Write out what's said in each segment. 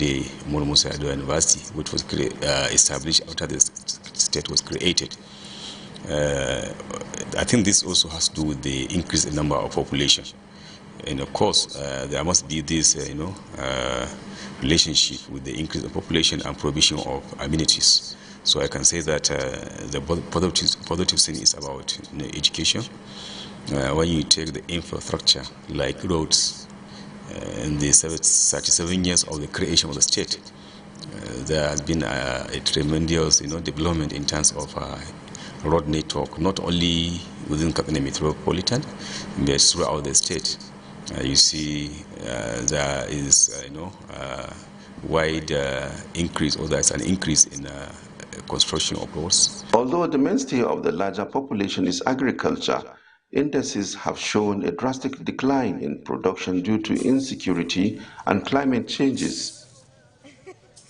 the Umaru University, which was established after the state was created. I think this also has to do with the increase in number of population, and of course there must be this relationship with the increase of population and provision of amenities. So I can say that the positive thing is about education. When you take the infrastructure like roads, in the 37 years of the creation of the state, there has been a tremendous development in terms of road network, not only within Katsina metropolitan, but throughout the state. You see there is wide increase, or there's an increase in construction of roads. Although the mainstay of the larger population is agriculture, indices have shown a drastic decline in production due to insecurity and climate changes.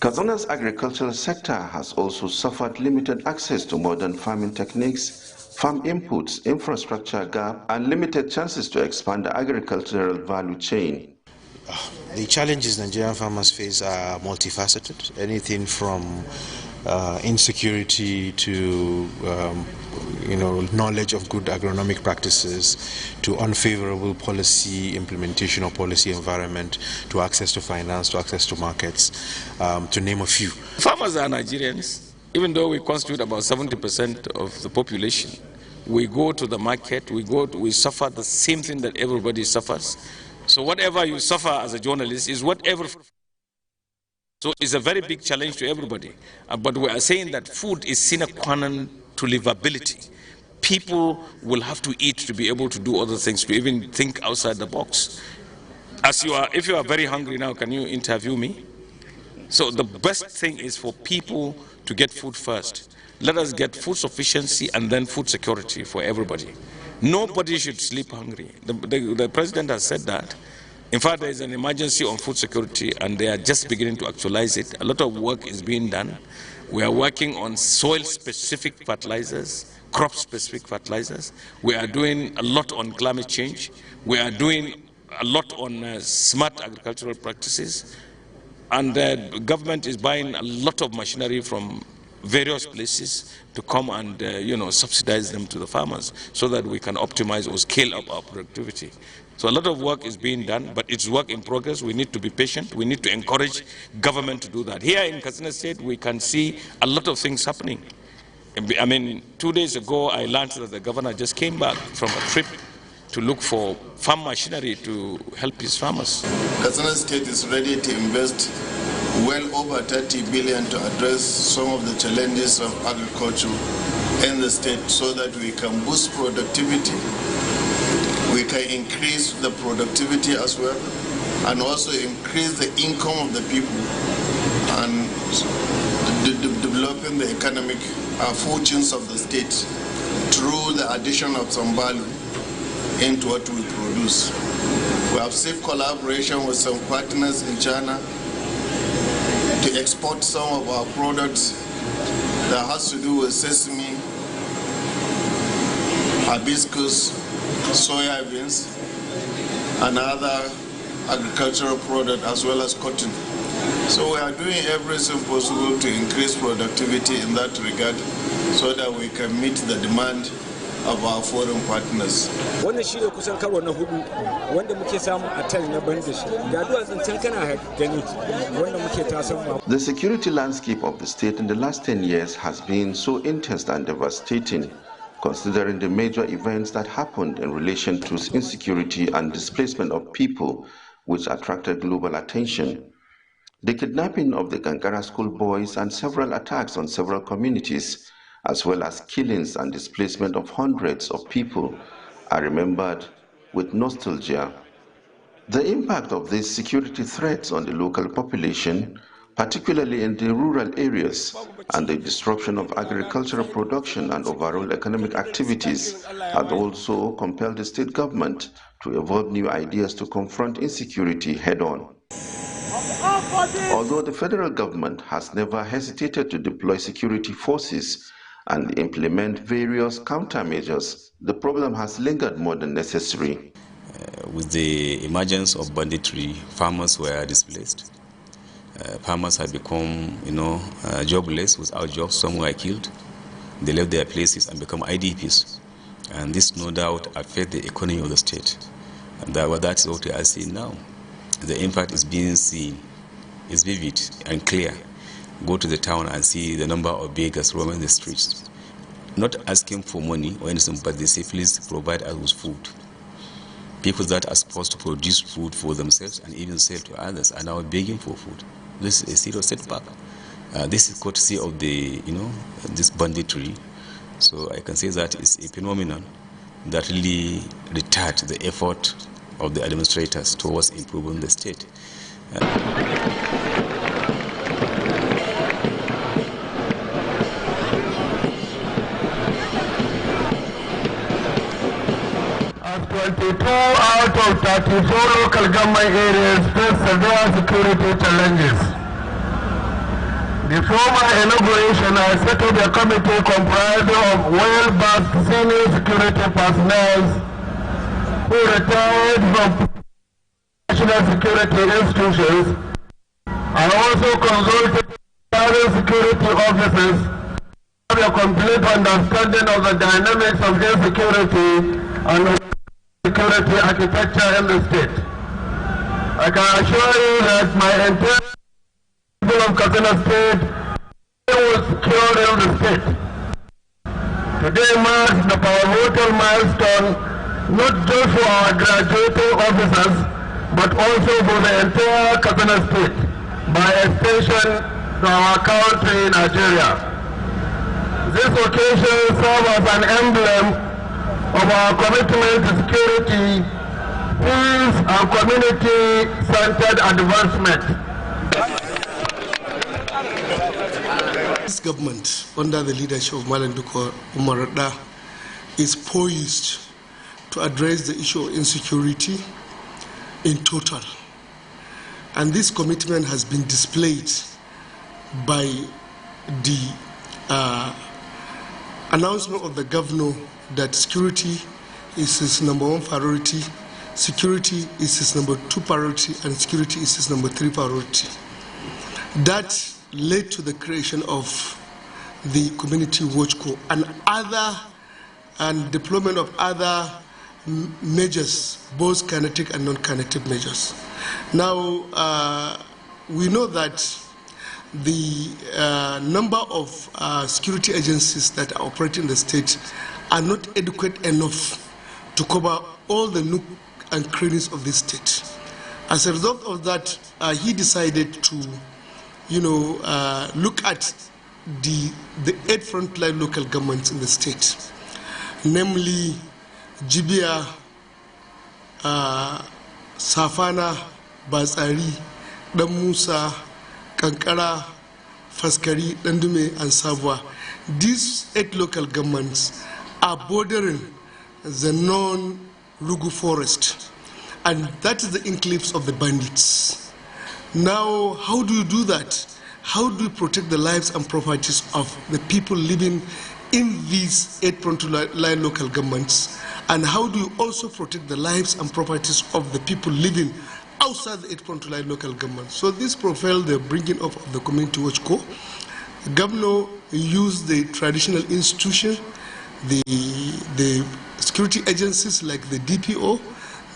Katsina's agricultural sector has also suffered limited access to modern farming techniques, farm inputs, infrastructure gap, and limited chances to expand the agricultural value chain. The challenges Nigerian farmers face are multifaceted, anything from insecurity to knowledge of good agronomic practices, to unfavorable policy implementation or policy environment, to access to finance, to access to markets, to name a few. Farmers are Nigerians. Even though we constitute about 70% of the population, we go to the market, we suffer the same thing that everybody suffers. So whatever you suffer as a journalist is whatever. So it's a very big challenge to everybody. But we are saying that food is sine qua non to livability. People will have to eat to be able to do other things, to even think outside the box. If you are very hungry now, can you interview me? So the best thing is for people to get food first. Let us get food sufficiency and then food security for everybody. Nobody should sleep hungry. The president has said that. In fact, there is an emergency on food security, and they are just beginning to actualize it. A lot of work is being done. We are working on soil-specific fertilizers, crop-specific fertilizers. We are doing a lot on climate change. We are doing a lot on smart agricultural practices. And the government is buying a lot of machinery from various places to come and subsidize them to the farmers so that we can optimize or scale up our productivity. So a lot of work is being done, but it's work in progress. We need to be patient. We need to encourage government to do that. Here in Katsina State, we can see a lot of things happening. I mean, 2 days ago, I learned that the governor just came back from a trip to look for farm machinery to help his farmers. Katsina State is ready to invest well over 30 billion to address some of the challenges of agriculture in the state so that we can boost productivity. We can increase the productivity as well, and also increase the income of the people, and developing the economic fortunes of the state through the addition of some value into what we produce. We have safe collaboration with some partners in China to export some of our products that has to do with sesame, hibiscus, soya beans, and other agricultural products, as well as cotton. So we are doing everything possible to increase productivity in that regard so that we can meet the demand of our foreign partners. The security landscape of the state in the last 10 years has been so intense and devastating, considering the major events that happened in relation to insecurity and displacement of people, which attracted global attention. The kidnapping of the Kankara school boys and several attacks on several communities, as well as killings and displacement of hundreds of people, are remembered with nostalgia. The impact of these security threats on the local population, particularly in the rural areas, and the disruption of agricultural production and overall economic activities had also compelled the state government to evolve new ideas to confront insecurity head-on. Although the federal government has never hesitated to deploy security forces and implement various countermeasures, the problem has lingered more than necessary. With the emergence of banditry, farmers were displaced. Farmers have become, jobless, without jobs. Some were killed. They left their places and become IDPs. And this, no doubt, affects the economy of the state. And that is what we are seeing now. The impact is being seen. It's vivid and clear. Go to the town and see the number of beggars roaming the streets. Not asking for money or anything, but they say, please provide us with food. People that are supposed to produce food for themselves and even sell to others are now begging for food. This is a serious setback. This is courtesy of the, this banditry. So I can say that it's a phenomenon that really retards the effort of the administrators towards improving the state. As 22 out of 34 local government areas face severe security challenges. The former inauguration has set up a committee comprising of well-versed senior security personnel who retired from national security institutions and also consulted private security officers to have a complete understanding of the dynamics of insecurity and security architecture in the state. I can assure you that my entire people of Katsina State will secure in the state. Today marks the pivotal milestone not just for our graduating officers but also for the entire Katsina State, by extension to our country, Nigeria. This occasion serves as an emblem of our commitment to security, peace, and community-centered advancement. This government, under the leadership of Malam, Dikko, Umaru, is poised to address the issue of insecurity in total. And this commitment has been displayed by the announcement of the governor that security is his #1 priority, security is his #2 priority, and security is his #3 priority. That led to the creation of the Community Watch Corps and deployment of other measures, both kinetic and non-kinetic measures. Now, we know that the number of security agencies that are operating in the state are not adequate enough to cover all the nooks and crannies of this state. As a result of that, he decided to, look at the 8 frontline local governments in the state, namely Jibia, Safana, Batsari, Dan Musa, Kankara, Faskari, Dandume, and Savwa. These 8 local governments are bordering the non-Rugu forest, and that is the enclaves of the bandits. Now, how do you do that? How do you protect the lives and properties of the people living in these 8 frontline local governments? And how do you also protect the lives and properties of the people living outside the 8 frontline local governments? So this profiled the bringing up of the Community Watch Corps. The governor used the traditional institution, the security agencies like the DPO,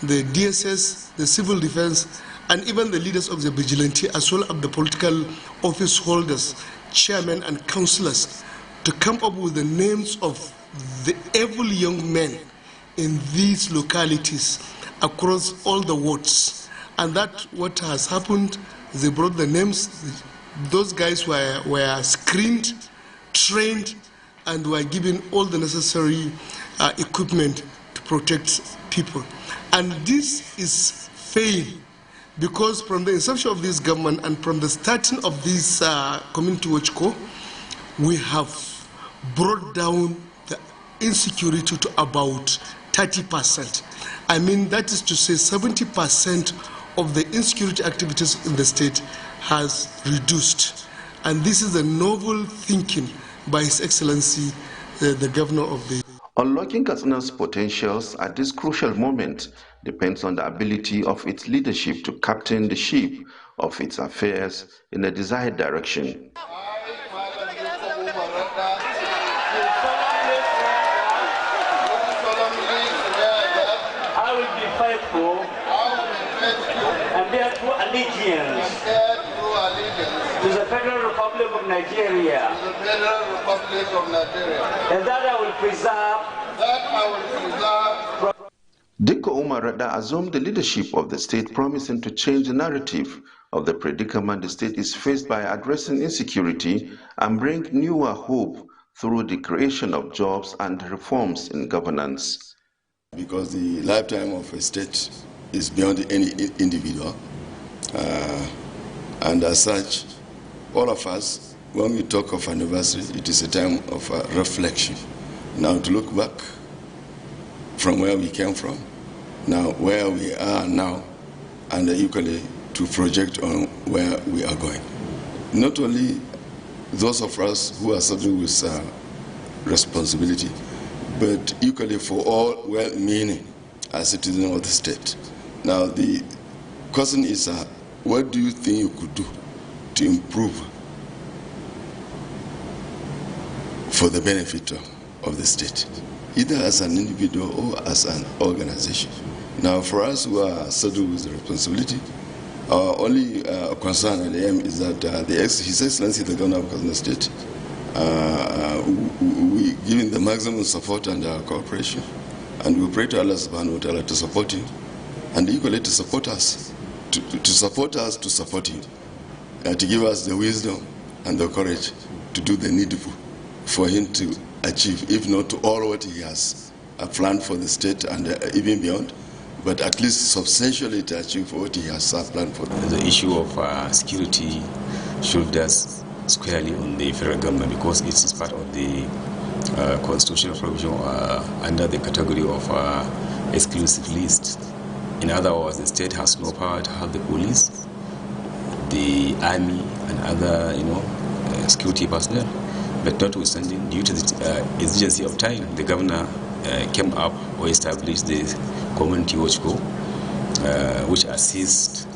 the DSS, the civil defense, and even the leaders of the vigilante, as well as the political office holders, chairmen, and councillors, to come up with the names of the able young men in these localities across all the wards. And that's what has happened. They brought the names. Those guys were screened, trained, and were given all the necessary equipment to protect people. And this is failing, because from the inception of this government and from the starting of this Community Watch Corps, we have brought down the insecurity to about 30%. I mean, that is to say 70% of the insecurity activities in the state has reduced. And this is a novel thinking by His Excellency, the Governor of the Unlocking Katsina's potentials at this crucial moment depends on the ability of its leadership to captain the ship of its affairs in a desired direction. I will be faithful and bear true allegiance to the Federal Republic of Nigeria, and that I will preserve. Dikko Umaru assumed the leadership of the state, promising to change the narrative of the predicament the state is faced by addressing insecurity and bring newer hope through the creation of jobs and reforms in governance. Because the lifetime of a state is beyond any individual, and as such, all of us, when we talk of anniversary, it is a time of reflection. Now to look back from where we came from, now where we are now, and equally to project on where we are going. Not only those of us who are saddled with responsibility, but equally for all well-meaning as citizens of the state. Now the question is, what do you think you could do to improve for the benefit of the state, either as an individual or as an organization? Now for us who are saddled with the responsibility, our only concern and aim is that His Excellency the Governor of Katsina State, we give him the maximum support and cooperation, and we pray to Allah subhanahu wa ta'ala to support him, and equally to support us, to support him, to give us the wisdom and the courage to do the needful for him to achieve, if not to all what he has planned for the state and even beyond, but at least substantially to achieve what he has planned for. The issue of security shoulders squarely on the federal government, because it is part of the constitutional provision under the category of exclusive list. In other words, the state has no power to have the police, the army, and other security personnel. But notwithstanding, due to the exigency of time, the governor came up or established the community watch corps, which assists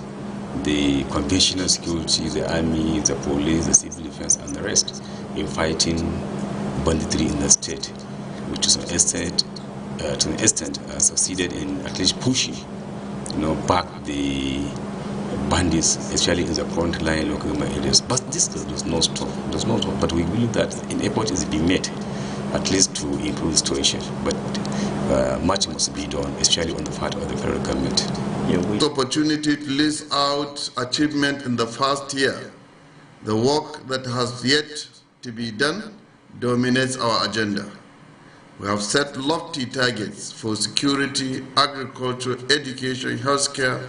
the conventional security, the army, the police, the civil defense, and the rest in fighting banditry in the state, which to an extent succeeded in at least pushing back the bandits, especially in the front line local government areas. But this does not stop. But we believe that an effort is being made, at least to improve the situation. But much must be done, especially on the part of the federal government. The opportunity to list out achievement in the first year. The work that has yet to be done dominates our agenda. We have set lofty targets for security, agriculture, education, healthcare,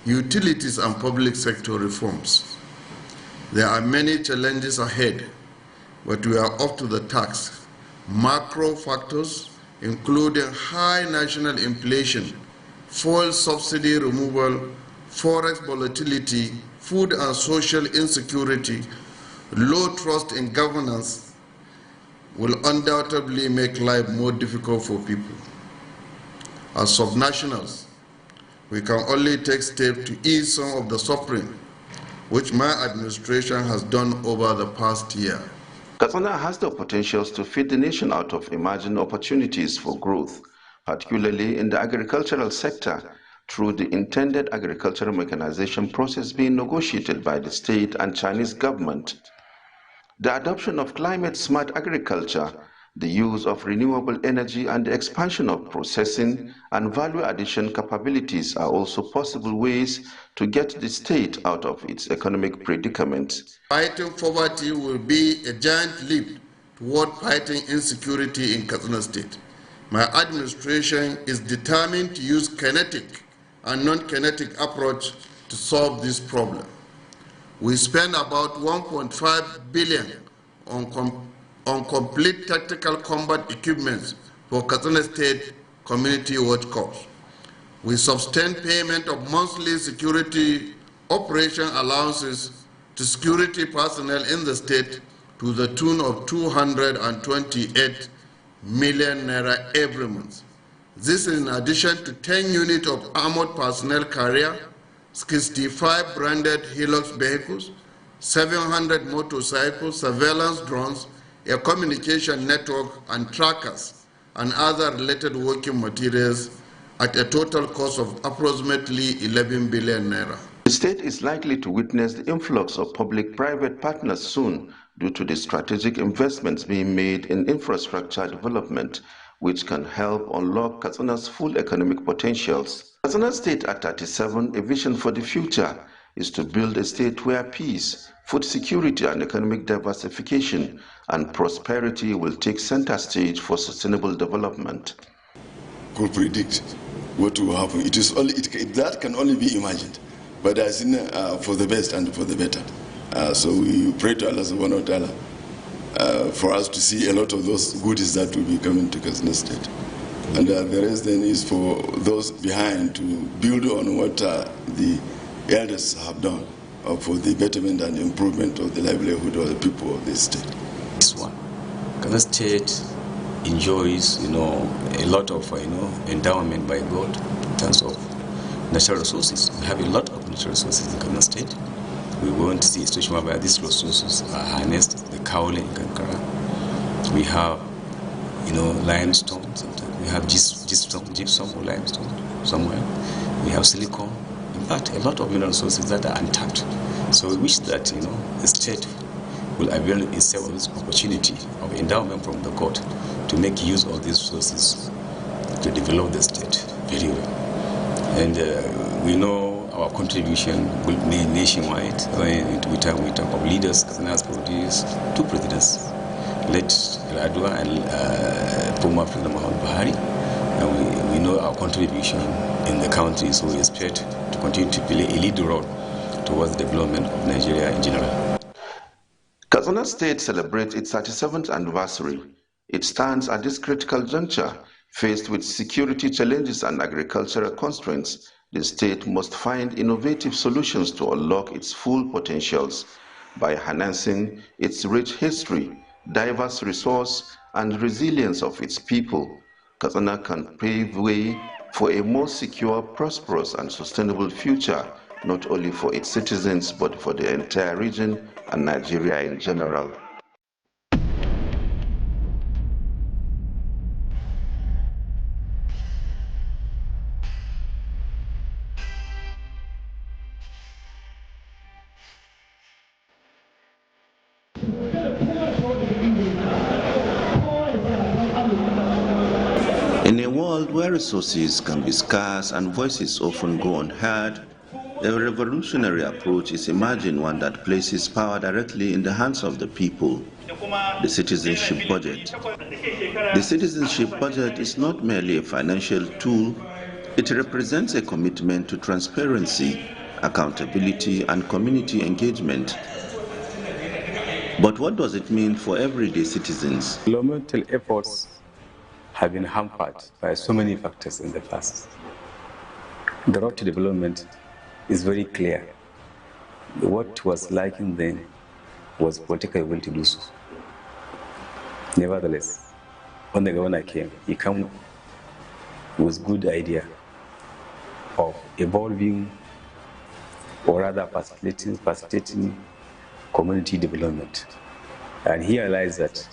utilities, and public sector reforms. There are many challenges ahead, but we are up to the task. Macro factors, including high national inflation, fuel subsidy removal, forex volatility, food and social insecurity, low trust in governance, will undoubtedly make life more difficult for people. As subnationals, we can only take steps to ease some of the suffering, which my administration has done over the past year. Katsina has the potentials to feed the nation out of emerging opportunities for growth, particularly in the agricultural sector, through the intended agricultural mechanization process being negotiated by the state and Chinese government. The adoption of climate-smart agriculture, the use of renewable energy, and the expansion of processing and value addition capabilities are also possible ways to get the state out of its economic predicament. Fighting poverty will be a giant leap toward fighting insecurity in Katsina State. My administration is determined to use kinetic and non-kinetic approach to solve this problem. We spend about 1.5 billion on complete tactical combat equipment for Katsina State Community Watch Corps. We sustain payment of monthly security operation allowances to security personnel in the state to the tune of 228 million naira every month. This is in addition to 10 units of armored personnel carrier, 65 branded Hilux vehicles, 700 motorcycles, surveillance drones, a communication network and trackers, and other related working materials at a total cost of approximately 11 billion naira. The state is likely to witness the influx of public-private partners soon due to the strategic investments being made in infrastructure development, which can help unlock Katsina's full economic potentials. Katsina State at 37, a vision for the future, is to build a state where peace, food security and economic diversification and prosperity will take center stage for sustainable development. Could predict what will happen. It is only that can only be imagined, but I think for the best and for the better. So we pray to Allah subhanahu wa ta'ala for us to see a lot of those goodies that will be coming to Katsina State. And the rest then is for those behind to build on what the elders have done for the betterment and improvement of the livelihood of the people of this state. This one, Katsina State enjoys, a lot of, endowment by God in terms of natural resources. We have a lot of natural resources in Katsina State. We want to see a situation where these resources are harnessed, the kaole in Kankara. We have, limestone sometimes. We have gypsum or limestone somewhere. We have silicon. In fact, a lot of mineral resources that are untapped. So we wish that, the state will avail itself of this opportunity of endowment from the God to make use of these resources to develop the state very well. And we know our contribution will be nationwide. We talk of leaders. Katsina has produced 2 presidents, late Radda and former President Muhammad Buhari. And we know our contribution in the country, so we expect to continue to play a lead role towards the development of Nigeria in general. Katsina State celebrates its 37th anniversary. It stands at this critical juncture. Faced with security challenges and agricultural constraints, the state must find innovative solutions to unlock its full potentials. By harnessing its rich history, diverse resource, and resilience of its people, Katsina can pave way for a more secure, prosperous, and sustainable future, not only for its citizens, but for the entire region and Nigeria in general. In a world where resources can be scarce and voices often go unheard, a revolutionary approach is emerging, one that places power directly in the hands of the people. The Citizenship Budget. The Citizenship Budget is not merely a financial tool, it represents a commitment to transparency, accountability, and community engagement. But what does it mean for everyday citizens? Developmental efforts have been hampered by so many factors in the past. The road to development is very clear. What was lacking then was political will to do so. Nevertheless, when the governor came, he came with good idea of evolving, or rather facilitating community development. And he realized that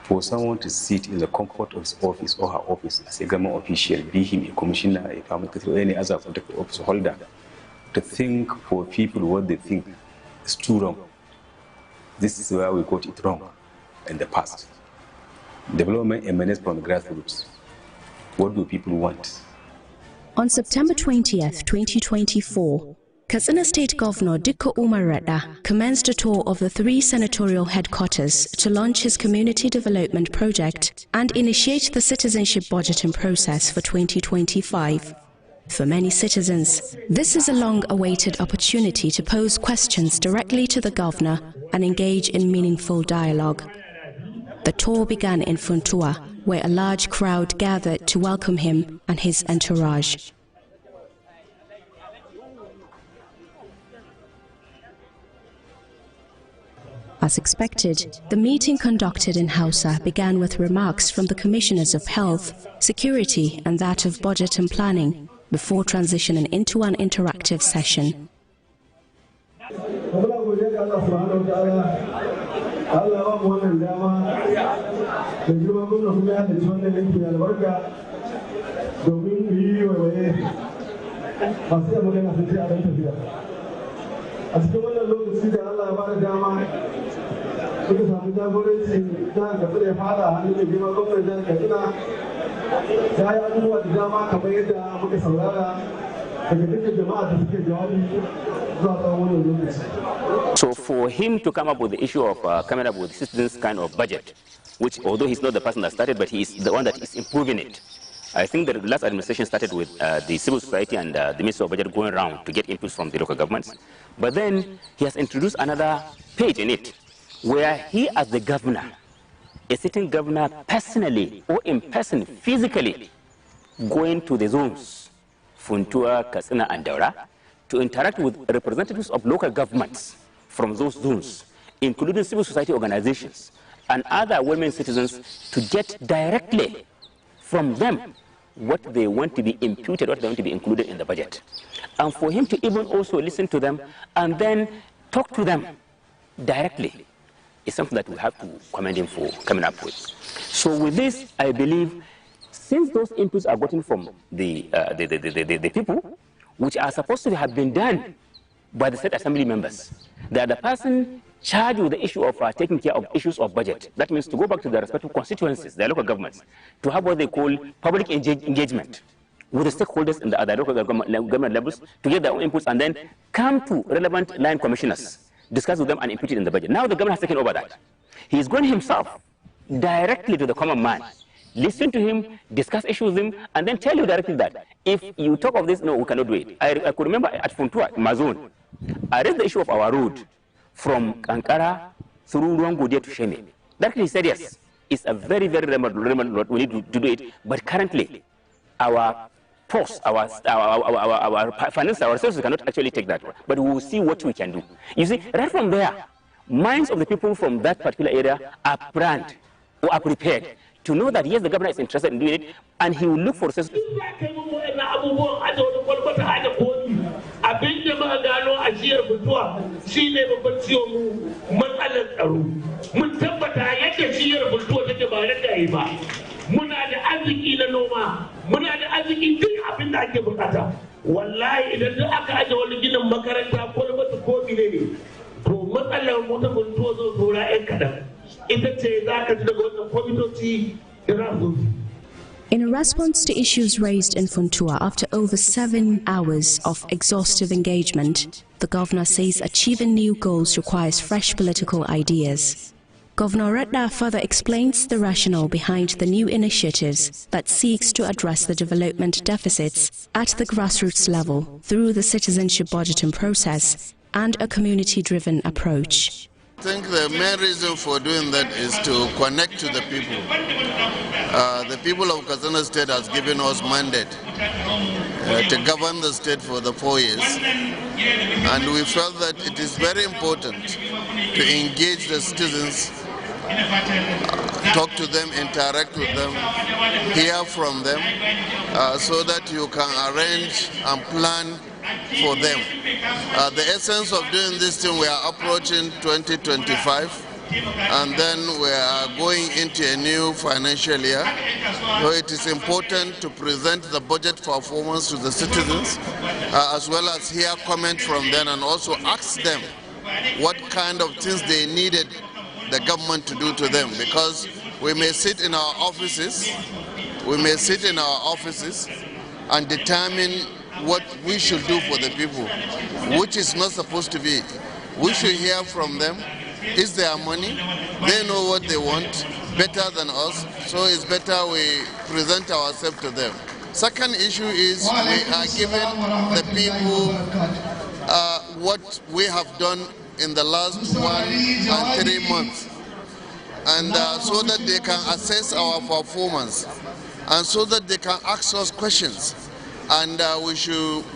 for someone to sit in the comfort of his office or her office as a government official, be him a commissioner, a permanent secretary, or any other political office holder, to think for people what they think is too wrong. This is where we got it wrong in the past. Development emanates from the grassroots. What do people want? On September 20th, 2024, Katsina State Governor Dikko Umaru commenced a tour of the 3 senatorial headquarters to launch his community development project and initiate the citizenship budgeting process for 2025. For many citizens, this is a long-awaited opportunity to pose questions directly to the governor and engage in meaningful dialogue. The tour began in Funtua, where a large crowd gathered to welcome him and his entourage. as expected, the meeting conducted in Hausa began with remarks from the Commissioners of Health, Security and that of Budget and Planning, before transitioning into an interactive session. A cikin wannan lokaci da Allah ya bada dama suka samu jagoranci jihar Katsina ya fada hannun da girma gwamnan jihar Katsina ya yi abubuwa da dama kamar yadda muka saurara daga dukkan jama'a da suke jawabi zuwa tsawon wannan lokaci. So for him to come up with the issue of coming up with citizens kind of budget, which although he's not the person that started, but he is the one that is improving it. I think the last administration started with the civil society and the Ministry of Budget going around to get inputs from the local governments. But then he has introduced another page in it, where he as the governor, a sitting governor personally or in person physically going to the zones, Funtua, Katsina and Daura, to interact with representatives of local governments from those zones, including civil society organizations and other well-meaning citizens, to get directly from them what they want to be imputed, what they want to be included in the budget. And for him to even also listen to them and then talk to them directly is something that we have to commend him for coming up with. So with this, I believe, since those inputs are gotten from the people, which are supposed to have been done by the state assembly members, that the person charged with the issue of taking care of issues of budget. That means to go back to their respective constituencies, their local governments, to have what they call public engagement with the stakeholders in the other local government levels to get their own inputs and then come to relevant line commissioners, discuss with them and input it in the budget. Now the government has taken over that. He is going himself directly to the common man, listen to him, discuss issues with him, and then tell you directly that if you talk of this, no, we cannot do it. I could remember at Funtua, in my zone, I raised the issue of our road from Kankara through Ruangode to Sheme. Directly he said yes, it's a very, very remote road, we need to do it, but currently our posts, our finance, our resources cannot actually take that one, but we will see what we can do. You see, right from there, minds of the people from that particular area are planned or are prepared to know that yes, the governor is interested in doing it, and he will look for resources. Abin da muka gano a jiyar Bultuwa shine babban ciwon mu matsalar tsaro. Mun tabbata yadda jiyar Bultuwa take ba da yi ba. Muna da arziki na noma, muna da arziki duk abin da ake bukata. Wallahi idan duk aka aje wani ginin makaranta ko wata ko ne, to matsalar mu ta Bultuwa zo zora ƴan kadan. Ita ce za ka ji daga wannan kwamitoci da za. In response to issues raised in Funtua after over 7 hours of exhaustive engagement, the governor says achieving new goals requires fresh political ideas. Governor Radda further explains the rationale behind the new initiatives that seeks to address the development deficits at the grassroots level through the citizenship budgeting process and a community-driven approach. I think the main reason for doing that is to connect to the people. The people of Katsina State has given us mandate to govern the state for the 4 years. And we felt that it is very important to engage the citizens, talk to them, interact with them, hear from them, so that you can arrange and plan for them. The essence of doing this thing, we are approaching 2025, and then we are going into a new financial year. So it is important to present the budget performance to the citizens, as well as hear comment from them and also ask them what kind of things they needed the government to do to them, because we may sit in our offices, and determine what we should do for the people, which is not supposed to be. We should hear from them. It's their money. They know what they want better than us, so it's better we present ourselves to them. Second issue is we are giving the people what we have done in the last 1 and 3 months, and so that they can assess our performance, and so that they can ask us questions. And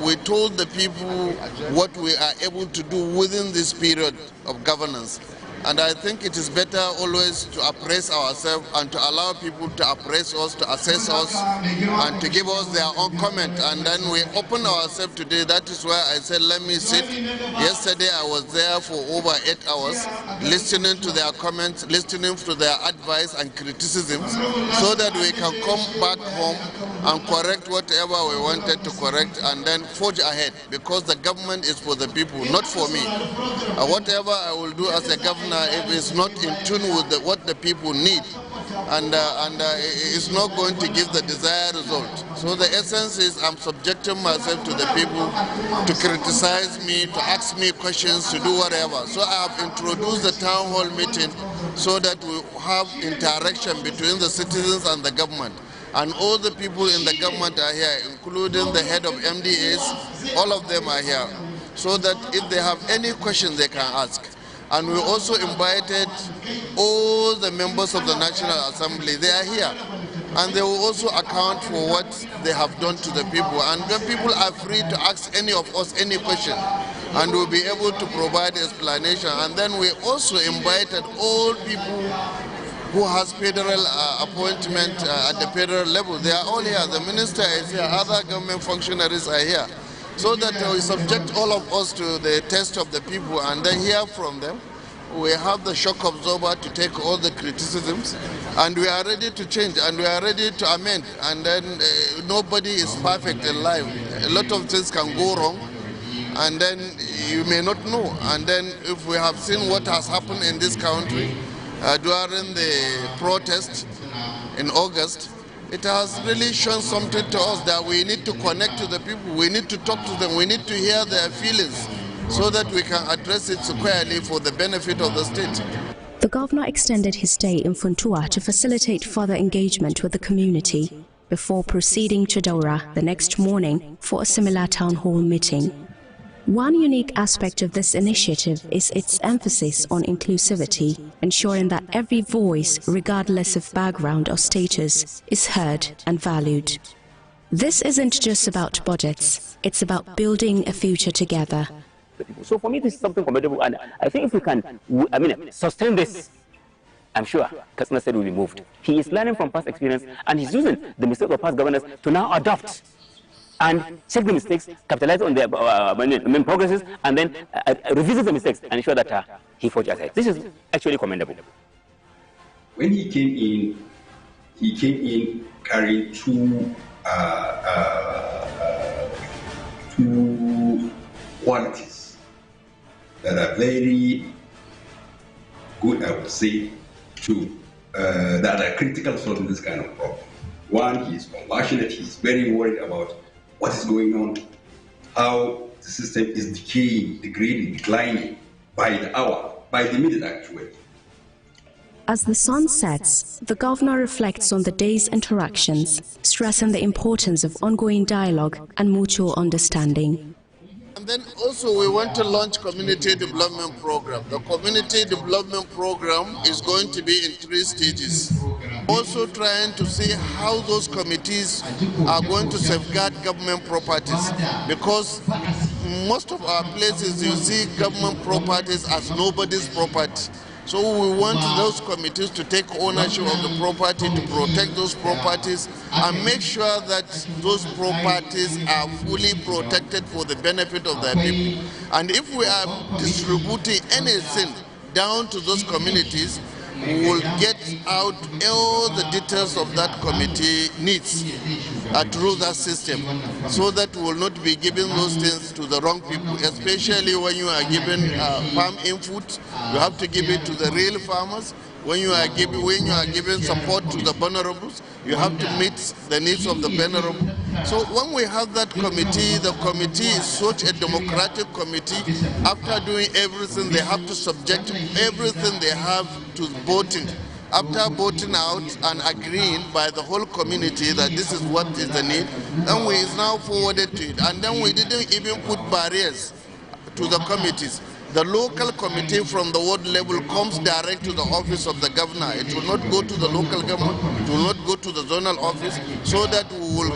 we told the people what we are able to do within this period of governance. And I think it is better always to appraise ourselves and to allow people to appraise us, to assess us, and to give us their own comment. And then we open ourselves today. That is why I said, let me sit. Yesterday I was there for over 8 hours, listening to their comments, listening to their advice and criticisms, so that we can come back home and correct whatever we wanted to correct and then forge ahead. Because the government is for the people, not for me. Whatever I will do as a governor, if it's not in tune with what the people need, and it's not going to give the desired result. So the essence is I'm subjecting myself to the people to criticize me, to ask me questions, to do whatever. So I have introduced the town hall meeting so that we have interaction between the citizens and the government. And all the people in the government are here, including the head of MDAs, all of them are here, so that if they have any question they can ask. And we also invited all the members of the National Assembly. They are here. And they will also account for what they have done to the people. And when people are free to ask any of us any question, and we'll be able to provide explanation. And then we also invited all people who has federal appointment at the federal level. They are all here. The minister is here. Other government functionaries are here. So that we subject all of us to the test of the people and then hear from them. We have the shock absorber to take all the criticisms, and we are ready to change, and we are ready to amend. And then nobody is perfect in life. A lot of things can go wrong, and then you may not know. And then if we have seen what has happened in this country during the protest in August, it has really shown something to us that we need to connect to the people, we need to talk to them, we need to hear their feelings so that we can address it squarely for the benefit of the state. The governor extended his stay in Funtua to facilitate further engagement with the community before proceeding to Daura the next morning for a similar town hall meeting. One unique aspect of this initiative is its emphasis on inclusivity, ensuring that every voice, regardless of background or status, is heard and valued. This isn't just about budgets, it's about building a future together. So for me, this is something commendable, and I think if we can, sustain this, I'm sure Katsina State will be moved. He is learning from past experience, and he's using the mistakes of past governors to now adopt and check the mistakes, capitalize on their main progresses, and then revisit the mistakes and ensure that he forges ahead. This is actually commendable. When he came in carrying two qualities that are very good, I would say, that are critical solving this kind of problem. One, he is compassionate, he is very worried about what is going on, how the system is decaying, degrading, declining by the hour, by the minute actually. As the sun sets, the governor reflects on the day's interactions, stressing the importance of ongoing dialogue and mutual understanding. And then also we want to launch community development program. The community development program is going to be in 3 stages. Also trying to see how those committees are going to safeguard government properties, because most of our places you see government properties as nobody's property. So we want those committees to take ownership of the property, to protect those properties, and make sure that those properties are fully protected for the benefit of their people. And if we are distributing anything down to those communities, we will get out all the details of that committee needs through that system, so that we will not be giving those things to the wrong people, especially when you are giving farm input. You have to give it to the real farmers. When you are giving support to the vulnerables, you have to meet the needs of the vulnerable. So when we have that committee, the committee is such a democratic committee. After doing everything, they have to subject everything they have to voting. After voting out and agreeing by the whole community that this is what is the need, then we is now forwarded to it. And then we didn't even put barriers to the committees. The local committee from the ward level comes direct to the office of the governor. It will not go to the local government, it will not go to the zonal office, so that we will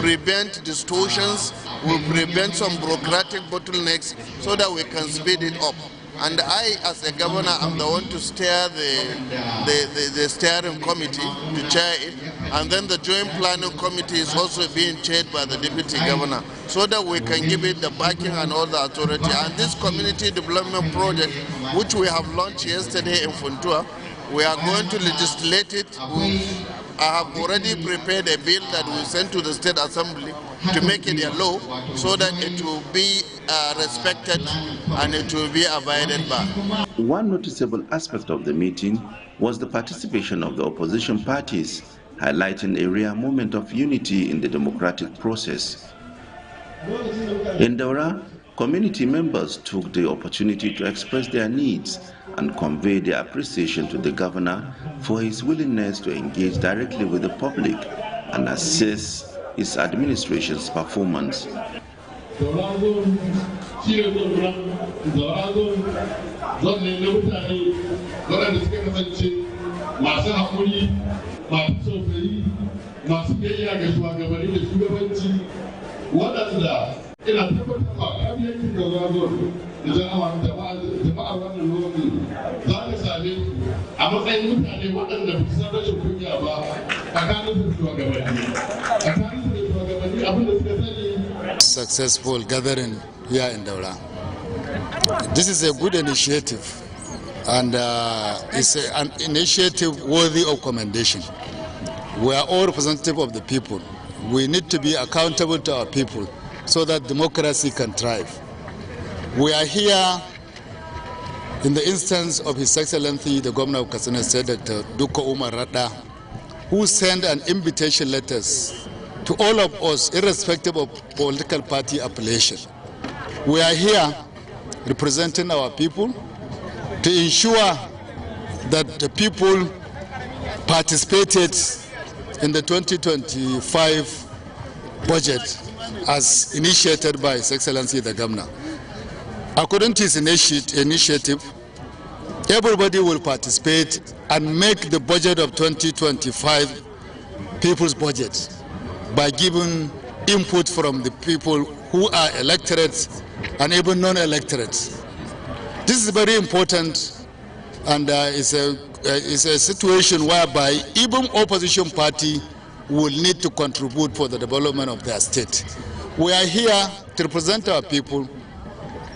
prevent distortions, we will prevent some bureaucratic bottlenecks, so that we can speed it up. and I, as a governor, am the one to steer the steering committee, to chair it, and then the joint planning committee is also being chaired by the deputy governor, so that we can give it the backing and all the authority. And this community development project, which we have launched yesterday in Funtua, we are going to legislate it. I have already prepared a bill that we send to the State Assembly to make it a law, so that it will be respected and it will be abided by. One noticeable aspect of the meeting was the participation of the opposition parties, highlighting a rare moment of unity in the democratic process. In Daura, community members took the opportunity to express their needs and convey their appreciation to the governor for his willingness to engage directly with the public and assess his administration's performance. Successful gathering here in Daura. This is a good initiative, and it's an initiative worthy of commendation. We are all representative of the people. We need to be accountable to our people so that democracy can thrive. We are here in the instance of His Excellency, the Governor of Katsina State, Dr. Dikko Radda, who sent an invitation letters to all of us, irrespective of political party affiliation. We are here representing our people to ensure that the people participated in the 2025 budget as initiated by His Excellency the Governor. According to his initiative, everybody will participate and make the budget of 2025 people's budget by giving input from the people who are electorates and even non-electorates. This is very important, and it's a situation whereby even opposition party will need to contribute for the development of their state. We are here to represent our people,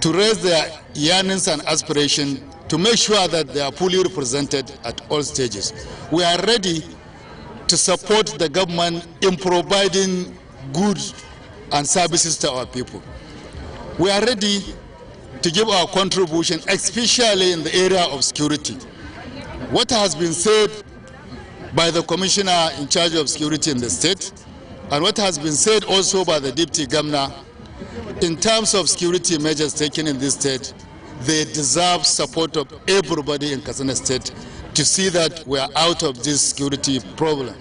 to raise their yearnings and aspirations, to make sure that they are fully represented at all stages. We are ready to support the government in providing goods and services to our people. We are ready to give our contribution, especially in the area of security. What has been said by the commissioner in charge of security in the state, and what has been said also by the deputy governor, in terms of security measures taken in this state, they deserve support of everybody in Katsina State to see that we are out of this security problem.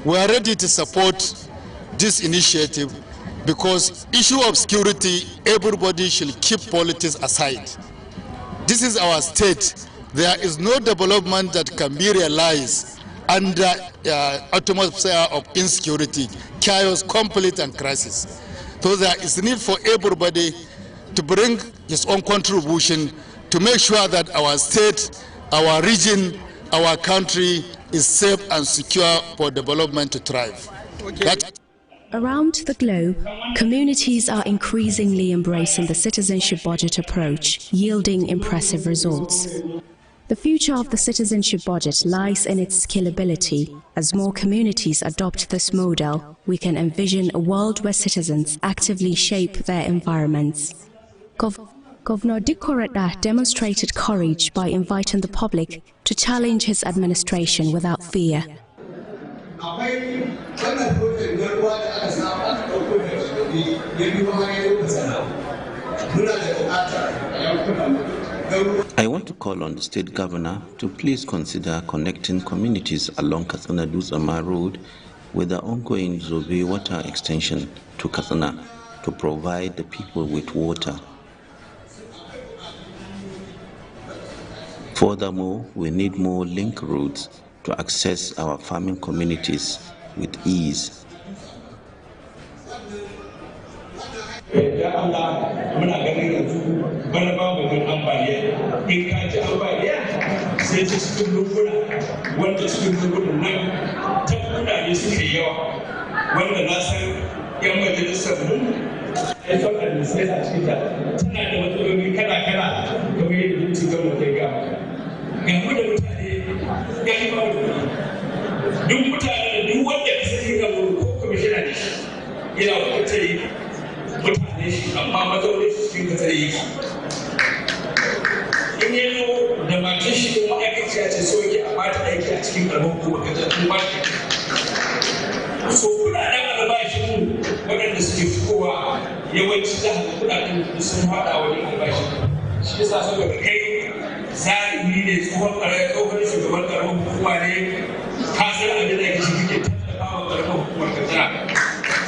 We are ready to support this initiative because issue of security, everybody should keep politics aside. This is our state. There is no development that can be realized under atmosphere of insecurity, chaos, conflict, and crisis. So there is need for everybody to bring his own contribution to make sure that our state, our region, our country is safe and secure for development to thrive. Around the globe, communities are increasingly embracing the citizenship budget approach, yielding impressive results. The future of the citizenship budget lies in its scalability. As more communities adopt this model, we can envision a world where citizens actively shape their environments. Governor Dikko Radda demonstrated courage by inviting the public to challenge his administration without fear. I want to call on the state governor to please consider connecting communities along Katsina Umaru Road with the ongoing Zobe water extension to Katsina to provide the people with water. Furthermore, we need more link roads to access our farming communities with ease. Ya Allah muna ganin yanzu bana ba mu ambaliya sai ta cikin lunguna wanda cikin lungunan nan ta kudade suke yawa wanda na san yan majalisar mu haifar administrator a cikin ta tana da matsaloli kala-kala kamar yadda binci gama ta gama ga mu da mutane ya yi bawa duk mutane da duk wanda ka sani ga mu ko kwamishina ne yana wakiltar mutane shi amma mazaunin shi cikin kasar yake in yi zo da matan shi kuma ma'aikaciya ce so yake a bata aiki a cikin ƙarfin kuma kajar kuma so kuɗaɗen albashin waɗanda suke fitowa yawanci da kuɗaɗen sun haɗa wani albashin shi yasa saboda kai zalimi ne tsohon shugaban ƙarfin hukuma ne ka san abin da yake shi kake tallafa wa ƙarfin hukumar kajar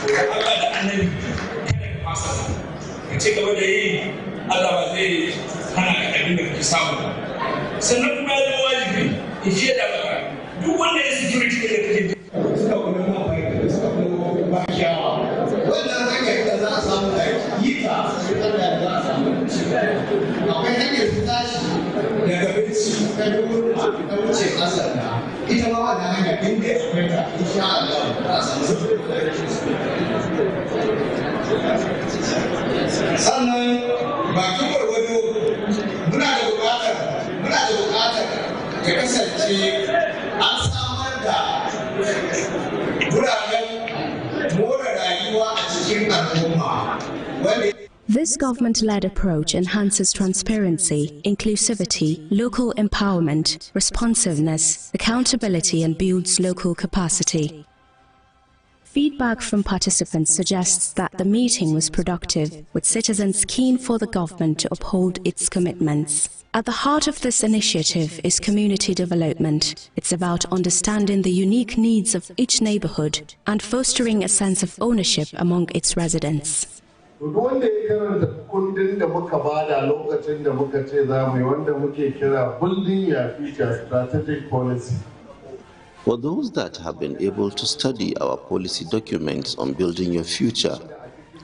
to Allah da annabi kada ka fasa ka ci gaba da yi Allah ba zai hana ka abin da kake samu sannan kuma ya zama wajibi in shaida maka duk wanda ya security da kake suka kuma ma suka kuma ba shawa wannan hanyar da za a samu a yi ta sai da za a samu akwai hanyar su tashi daga binci ta dubu ta wuce kasar da ita ma wannan hanyar in dai akwai ta insha Allah za a samu sannan bakin gwargwado muna da buƙatar ya kasance an samar da wuraren more rayuwa a cikin al'umma wanda This government-led approach enhances transparency, inclusivity, local empowerment, responsiveness, accountability, and builds local capacity. Feedback from participants suggests that the meeting was productive, with citizens keen for the government to uphold its commitments. At the heart of this initiative is community development. It's about understanding the unique needs of each neighborhood and fostering a sense of ownership among its residents. Wanda ya karanta kundin da muka bada lokacin da muka ce za mu yi wanda muke kira Building Your Future Strategic Policy. For those that have been able to study our policy documents on building your future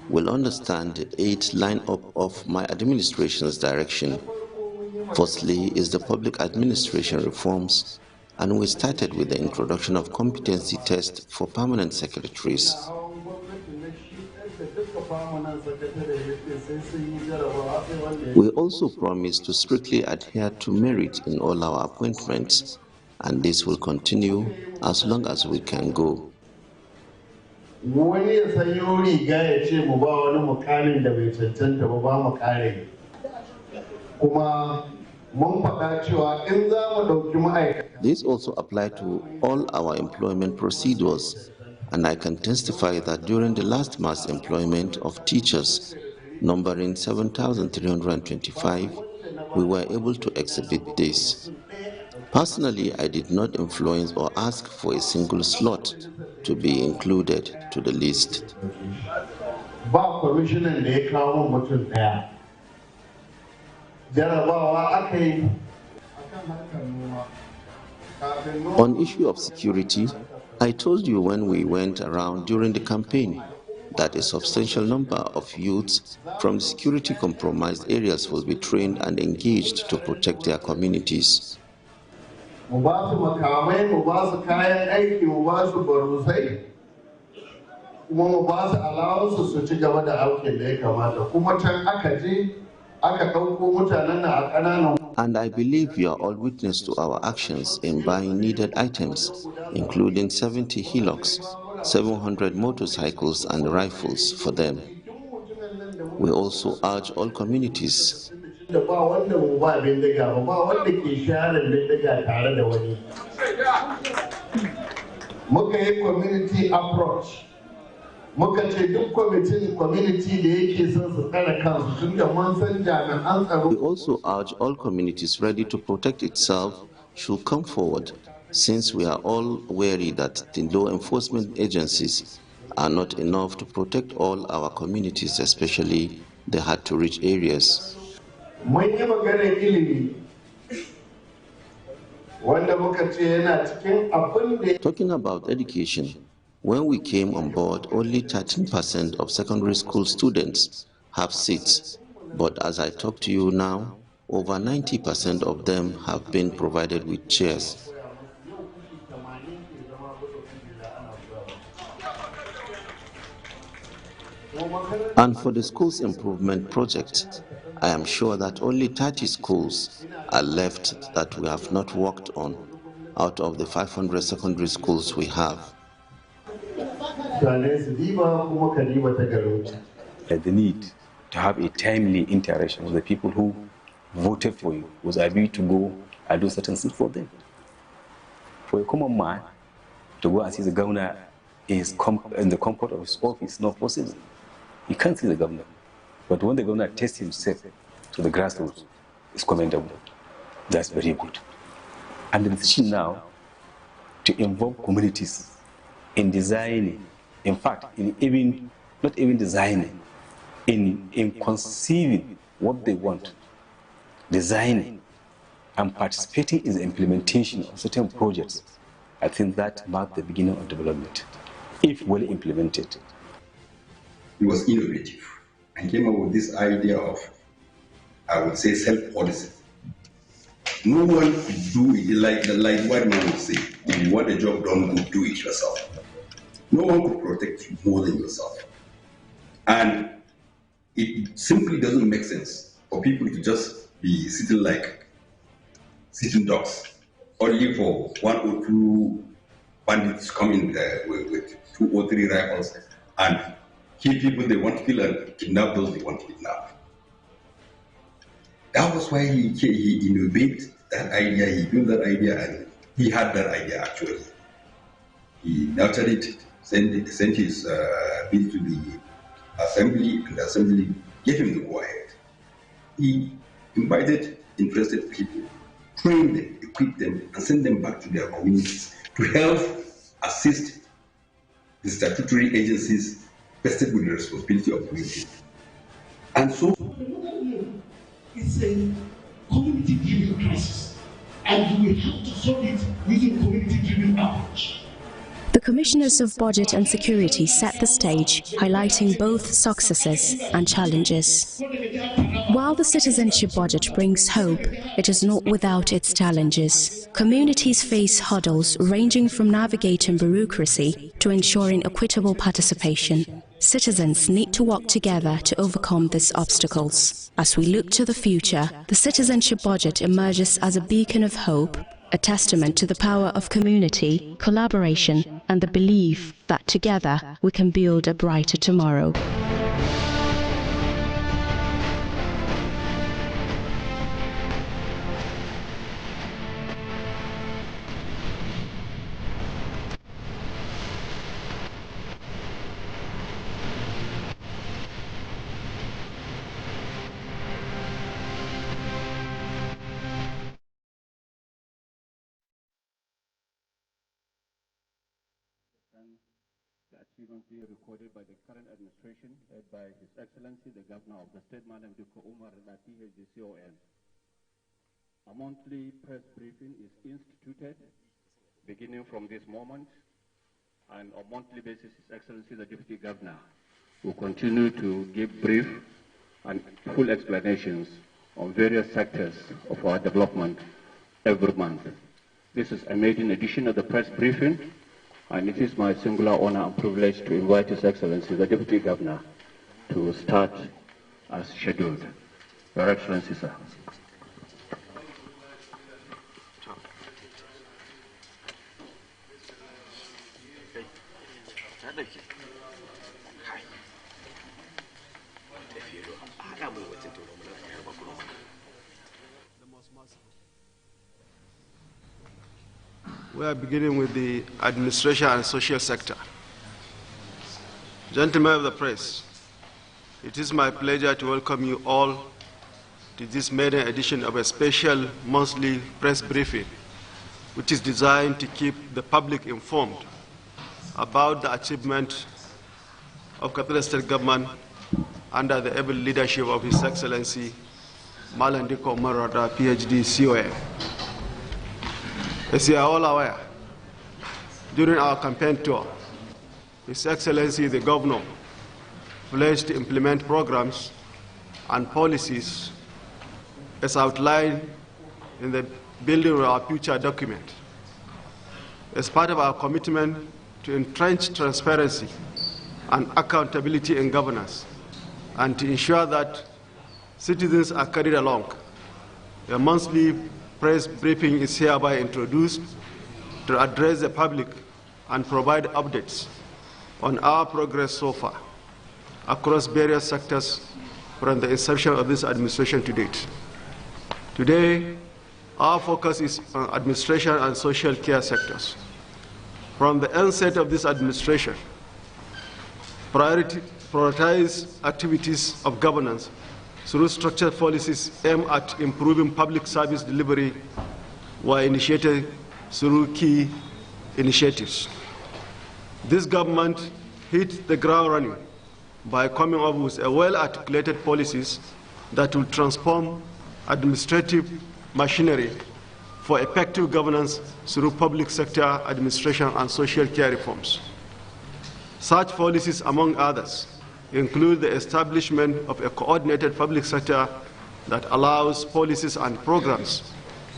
will understand the 8th line-up of my administration's direction. Firstly is the public administration reforms, and we started with the introduction of competency tests for permanent secretaries. We also promised to strictly adhere to merit in all our appointments, and this will continue as long as we can go. This also applies to all our employment procedures, and I can testify that during the last mass employment of teachers, numbering 7,325, we were able to exhibit this. Personally, I did not influence or ask for a single slot to be included to the list. On issue of security, I told you when we went around during the campaign that a substantial number of youths from security compromised areas will be trained and engaged to protect their communities. And I believe you are all witness to our actions in buying needed items, including 70 hillocks, 700 motorcycles and rifles for them. We also urge all communities community approach. We also urge all communities ready to protect itself should come forward, since we are all wary that the law enforcement agencies are not enough to protect all our communities, especially the hard-to-reach areas. Talking about education, when we came on board, only 13% of secondary school students have seats. But as I talk to you now, Over 90% of them have been provided with chairs. And for the schools improvement project, I am sure that only 30 schools are left that we have not worked on out of the 500 secondary schools we have. The need to have a timely interaction with the people who voted for you was able to go and do certain things for them. For a common man to go and see the governor in the comfort of his office is not possible. You can't see the governor. But when the governor tests himself to the grassroots, it's commendable. That's very good. And the decision now to involve communities in designing, in fact, in even, not even designing, in conceiving what they want, designing, and participating in the implementation of certain projects, I think that marked the beginning of development, if well implemented. He was innovative and came up with this idea of, I would say, self-policy. No one could do it like white man would say, if you want a job done, go do it yourself. No one could protect you more than yourself. And it simply doesn't make sense for people to just be sitting like sitting ducks, only for 1 or 2 bandits coming with 2 or 3 rifles and kill people they want to kill and kidnap those they want to kidnap. That was why he innovated that idea, he built that idea, and he had that idea actually. He nurtured it, sent his bill to the assembly, and the assembly gave him the go-ahead. He invited interested people, trained them, equipped them, and sent them back to their communities to help assist the statutory agencies vested with the responsibility of doing it. And so it's a community-driven crisis, and we have to solve it using community-driven approach. The Commissioners of Budget and Security set the stage, highlighting both successes and challenges. While the citizenship budget brings hope, it is not without its challenges. Communities face hurdles ranging from navigating bureaucracy to ensuring equitable participation. Citizens need to work together to overcome these obstacles. As we look to the future, the citizenship budget emerges as a beacon of hope, a testament to the power of community, collaboration, and the belief that together we can build a brighter tomorrow. Recorded by the current administration, led by His Excellency the Governor of the State, Malam, Dikko, Umaru, TVC News On. A monthly press briefing is instituted beginning from this moment, and on a monthly basis, His Excellency the Deputy Governor will continue to give brief and full explanations on various sectors of our development every month. This is a maiden edition of the press briefing, and it is my singular honor and privilege to invite His Excellency, the Deputy Governor, to start as scheduled. Your Excellency, sir. We are beginning with the administration and social sector. Gentlemen of the press, it is my pleasure to welcome you all to this maiden edition of a special monthly press briefing, which is designed to keep the public informed about the achievement of Katsina State Government under the able leadership of His Excellency Malam Dikko Umaru, PhD, COM. As you are all aware, during our campaign tour, His Excellency the Governor pledged to implement programs and policies as outlined in the Building Our Future document. As part of our commitment to entrench transparency and accountability in governance, and to ensure that citizens are carried along, a monthly press briefing is hereby introduced to address the public and provide updates on our progress so far across various sectors from the inception of this administration to date. Today, our focus is on administration and social care sectors. From the onset of this administration, prioritize activities of governance through structured policies aimed at improving public service delivery were initiated through key initiatives. This government hit the ground running by coming up with a well-articulated policies that will transform administrative machinery for effective governance through public sector administration and social care reforms. Such policies, among others, include the establishment of a coordinated public sector that allows policies and programs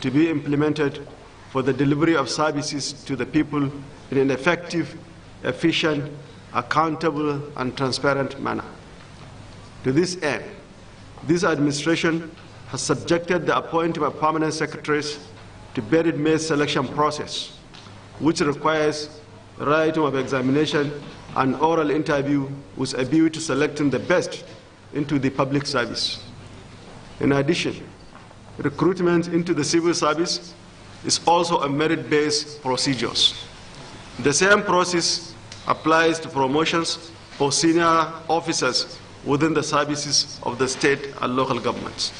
to be implemented for the delivery of services to the people in an effective, efficient, accountable, and transparent manner. To this end, this administration has subjected the appointment of permanent secretaries to merit selection process, which requires writing of examination and oral interview with a view to selecting the best into the public service. In addition, recruitment into the civil service is also a merit-based procedure. The same process applies to promotions for senior officers within the services of the state and local governments.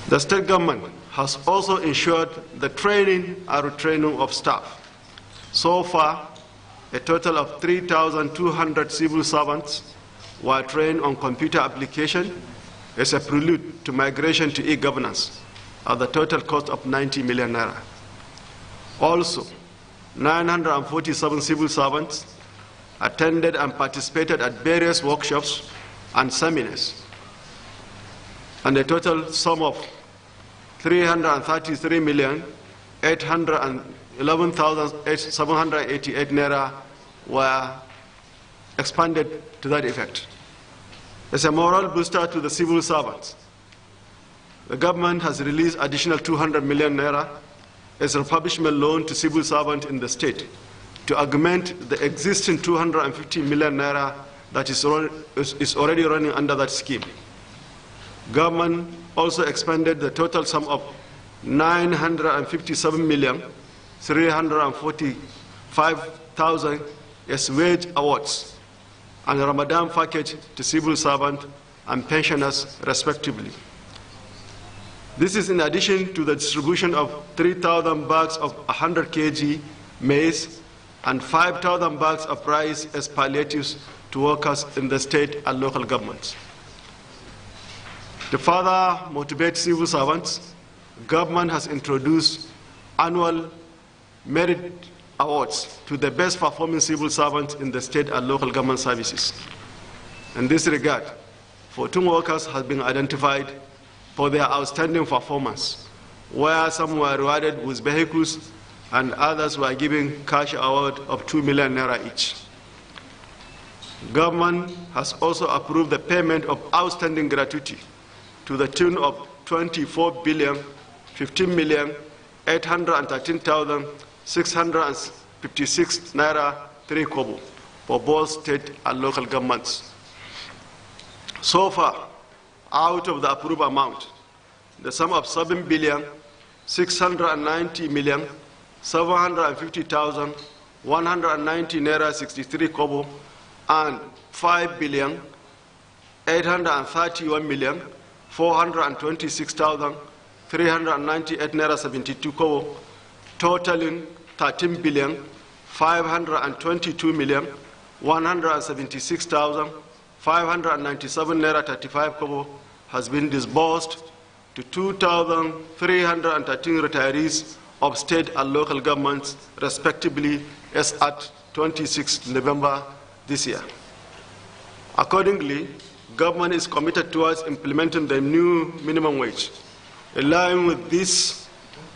The state government has also ensured the training and retraining of staff. So far, a total of 3,200 civil servants were trained on computer application as a prelude to migration to e-governance at the total cost of 90 million naira. Also, 947 civil servants attended and participated at various workshops and seminars, and a total sum of 333,811,788 naira were expanded to that effect. As a moral booster to the civil servants, the government has released additional 200 million naira as a refurbishment loan to civil servants in the state to augment the existing 250 million naira that is already running under that scheme. Government also expended the total sum of 957,345,000 as wage awards and a Ramadan package to civil servants and pensioners respectively. This is in addition to the distribution of 3,000 bags of 100 kg maize and 5,000 bags of rice as palliatives to workers in the state and local governments. To further motivate civil servants, government has introduced annual merit awards to the best performing civil servants in the state and local government services. In this regard, 14 workers have been identified for their outstanding performance, where some were rewarded with vehicles and others were given cash award of 2 million naira each. Government has also approved the payment of outstanding gratuity to the tune of 24,15,813,656 naira 3 kobo for both state and local governments. So far, out of the approved amount, the sum of 7,690,750,190 naira 63 kobo and 5,831,426,398 naira 72 kobo, totaling 13,522,176,597 naira 35 kobo has been disbursed to 2,313 retirees of state and local governments, respectively, as at 26 November this year. Accordingly, government is committed towards implementing the new minimum wage. In line with this,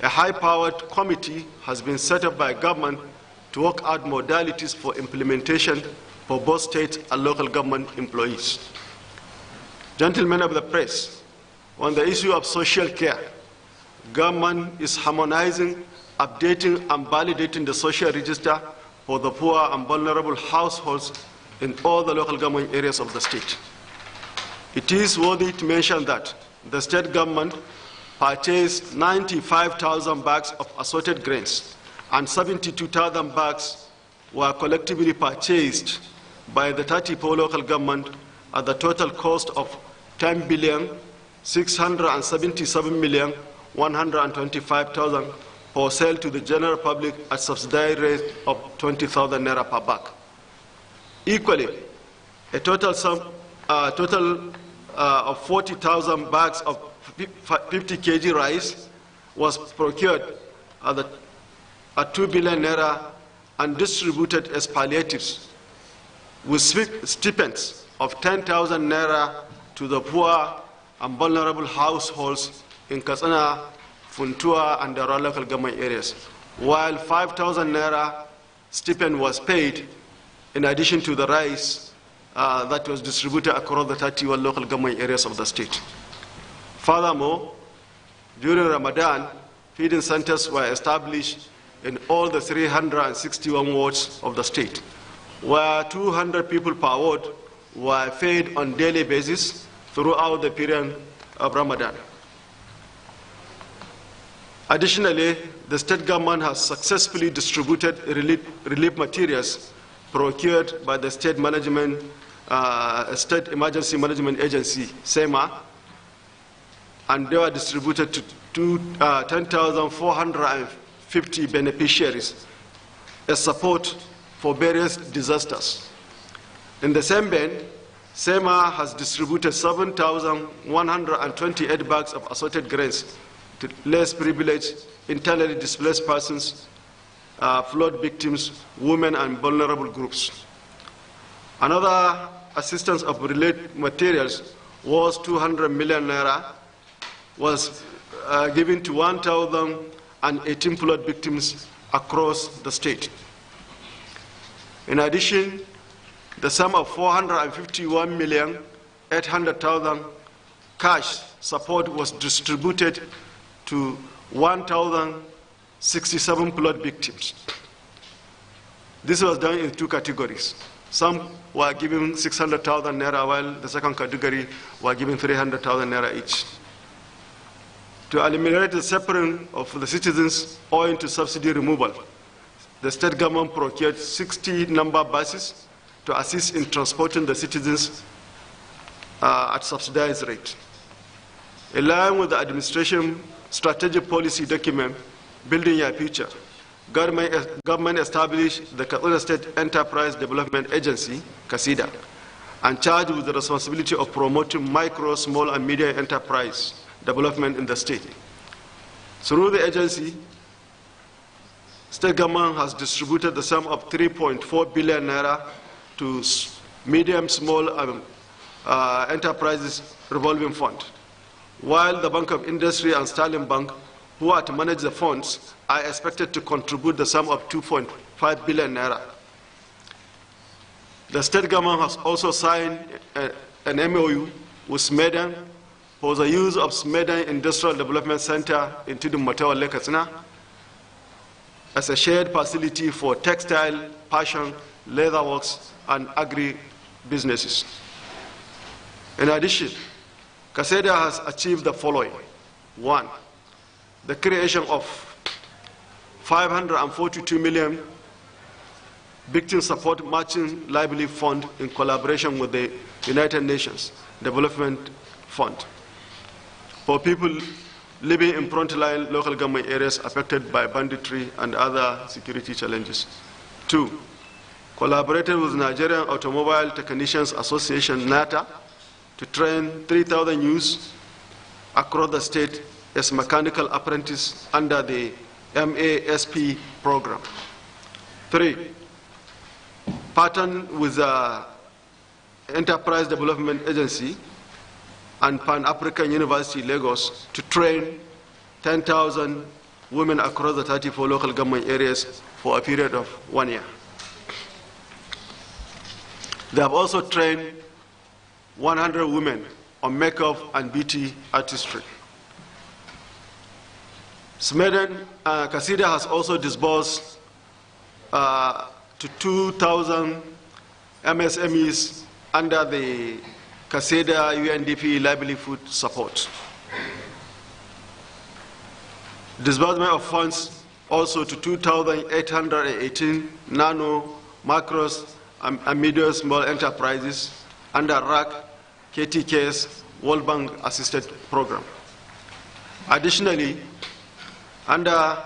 a high-powered committee has been set up by government to work out modalities for implementation for both state and local government employees. Gentlemen of the press, on the issue of social care, government is harmonizing, updating, and validating the social register for the poor and vulnerable households in all the local government areas of the state. It is worthy to mention that the state government purchased 95,000 bags of assorted grains, and 72,000 bags were collectively purchased by the 34 local government at the total cost of 10,677,125,000 for sale to the general public at subsidized rate of 20,000 naira per bag. Equally, a total of 40,000 bags of 50 kg rice was procured at 2 billion naira and distributed as palliatives, with stipends of 10,000 naira to the poor and vulnerable households in Katsina, Funtua, and the local government areas, while 5,000 naira stipend was paid in addition to the rice that was distributed across the 31 local government areas of the state. Furthermore, during Ramadan, feeding centers were established in all the 361 wards of the state, where 200 people per ward were fed on a daily basis throughout the period of Ramadan. Additionally, the state government has successfully distributed relief materials procured by the State Emergency Management Agency, SEMA, and they were distributed to 10,450 beneficiaries as support for various disasters. In the same vein, SEMA has distributed 7,128 bags of assorted grains to less privileged, internally displaced persons, flood victims, women, and vulnerable groups. Another assistance of related materials was 200 million naira was given to 1,018 flood victims across the state. In addition, the sum of 451,800,000 cash support was distributed to 1,067 flood victims. This was done in two categories. Some were given 600,000 naira, while the second category were given 300,000 naira each. To eliminate the suffering of the citizens owing to subsidy removal, the state government procured 60 number buses to assist in transporting the citizens at subsidized rate. In line with the administration strategic policy document, Building Your Future, government established the Katsina State Enterprise Development Agency, Katsina, and charged with the responsibility of promoting micro, small, and medium enterprise development in the state. Through the agency, state government has distributed the sum of 3.4 billion naira to medium, small enterprises revolving fund, while the Bank of Industry and Sterling Bank, who are to manage the funds, are expected to contribute the sum of 2.5 billion naira. The state government has also signed an MOU with Smedan for the use of Smedan Industrial Development Center in Tudun-Matawa, Lake Katsina, as a shared facility for textile, fashion, leatherworks, and agri-businesses. In addition, Katsina has achieved the following. 1, the creation of 542 million Victim Support Matching Livelihood Fund in collaboration with the United Nations Development Fund for people living in frontline local government areas affected by banditry and other security challenges. 2, collaborated with Nigerian Automobile Technicians Association, NATA, to train 3,000 youths across the state as mechanical apprentices under the MASP program. 3, partnered with Enterprise Development Agency and Pan-African University, Lagos, to train 10,000 women across the 34 local government areas for a period of 1 year. They have also trained 100 women on makeup and beauty artistry. Katsina has also disbursed to 2,000 MSMEs under the Katsina UNDP Livelihood support. Disbursement of funds also to 2,818 nano, macros, and medium small enterprises under RAC, KTK's World Bank assisted program. Additionally, under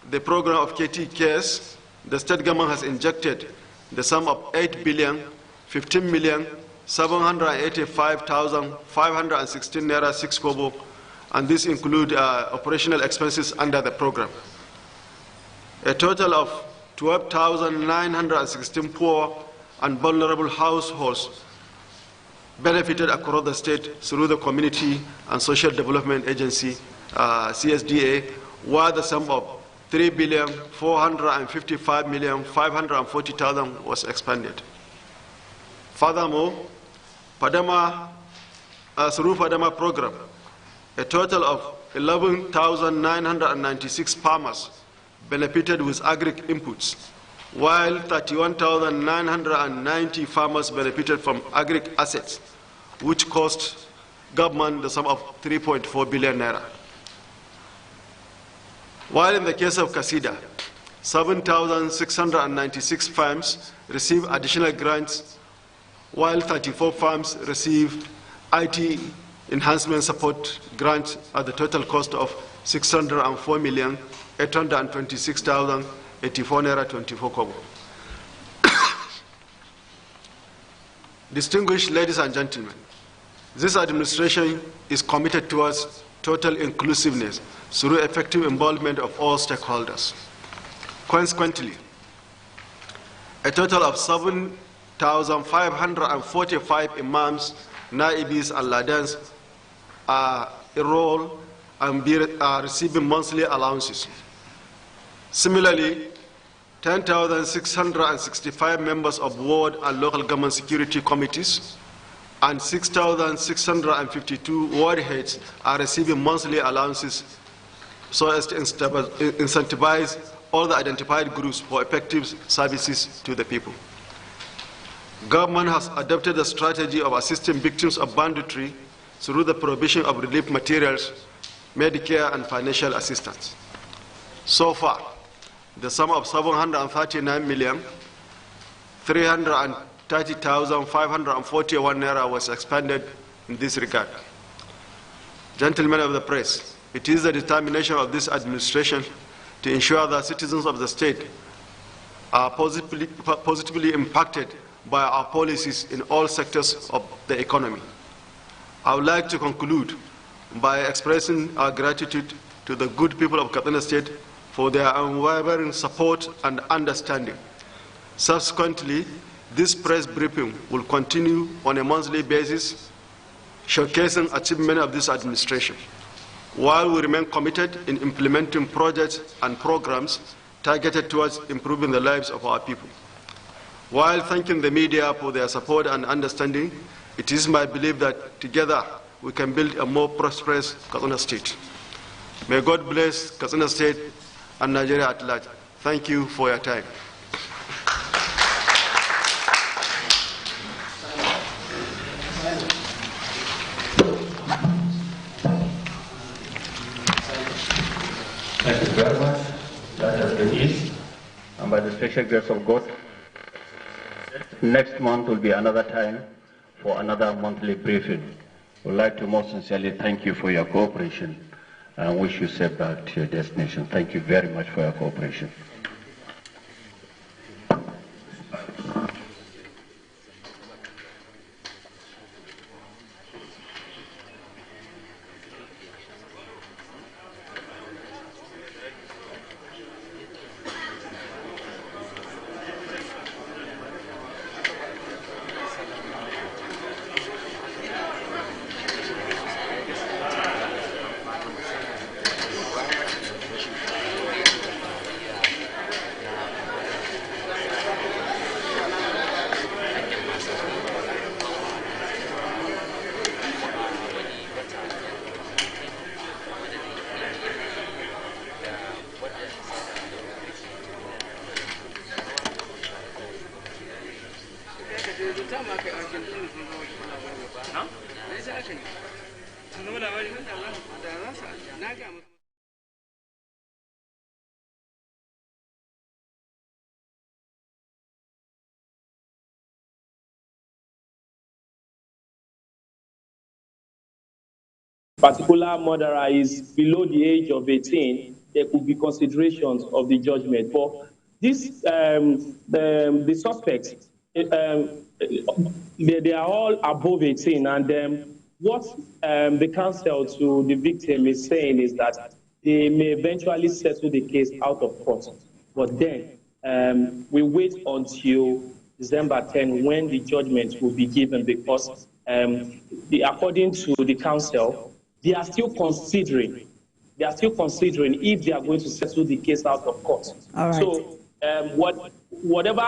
the program of KTK's, the state government has injected the sum of 8,015,785,516 naira 6 kobo, and this includes operational expenses under the program. A total of 12,916 poor and vulnerable households benefited across the state through the Community and Social Development Agency, CSDA, while the sum of 3,455,540,000 was expanded. Furthermore, through Padama program, a total of 11,996 farmers benefited with agri inputs, while 31,990 farmers benefited from agri assets, which cost government the sum of 3.4 billion naira. While in the case of Katsina, 7,696 farms received additional grants, while 34 farms received IT enhancement support grants at the total cost of 604,826,084 naira 24 kobo. Distinguished ladies and gentlemen, this administration is committed towards total inclusiveness through effective involvement of all stakeholders. Consequently, a total of 7,545 imams, naibis, and ladans are enrolled and are receiving monthly allowances. Similarly, 10,665 members of ward and local government security committees and 6,652 ward heads are receiving monthly allowances so as to incentivize all the identified groups for effective services to the people. Government has adopted a strategy of assisting victims of banditry through the provision of relief materials, Medicare, and financial assistance. So far, the sum of 739,330,541 naira was expended in this regard. Gentlemen of the press, it is the determination of this administration to ensure that citizens of the state are positively impacted by our policies in all sectors of the economy. I would like to conclude by expressing our gratitude to the good people of Katsina State for their unwavering support and understanding. Subsequently, this press briefing will continue on a monthly basis, showcasing achievement of this administration, while we remain committed in implementing projects and programs targeted towards improving the lives of our people. While thanking the media for their support and understanding, it is my belief that together we can build a more prosperous Katsina State. May God bless Katsina State and Nigeria at large. Thank you for your time. Thank you very much. That has been it. And by the special grace of God, next month will be another time for another monthly briefing. We'd like to most sincerely thank you for your cooperation and wish you safe back to your destination. Thank you very much for your cooperation. particular murderer is below the age of 18, there could be considerations of the judgment. But this, the suspects, they are all above 18, and what the counsel to the victim is saying is that they may eventually settle the case out of court. But then we wait until December 10 when the judgment will be given, because according to the counsel, they are still considering if they are going to settle the case out of court. All right. So whatever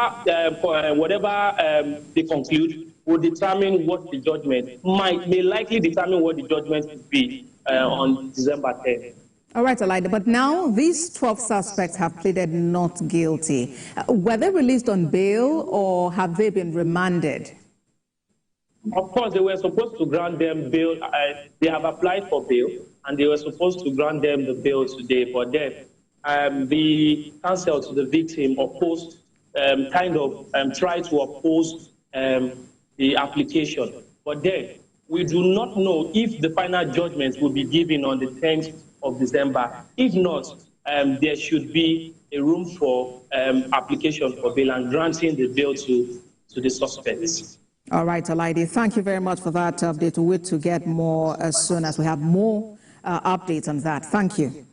they conclude will determine what the judgment may likely determine what the judgment will be on December 10th. All right, Alaide, but now these 12 suspects have pleaded not guilty. Were they released on bail or have they been remanded? Of course, they were supposed to grant them bail. They have applied for bail, and they were supposed to grant them the bail today. But then the counsel to the victim opposed, tried to oppose the application. But then we do not know if the final judgment will be given on the 10th of December. If not, there should be a room for application for bail and granting the bail to the suspects. All right, Alaide, thank you very much for that update. We'll wait to get more as soon as we have more updates on that. Thank you.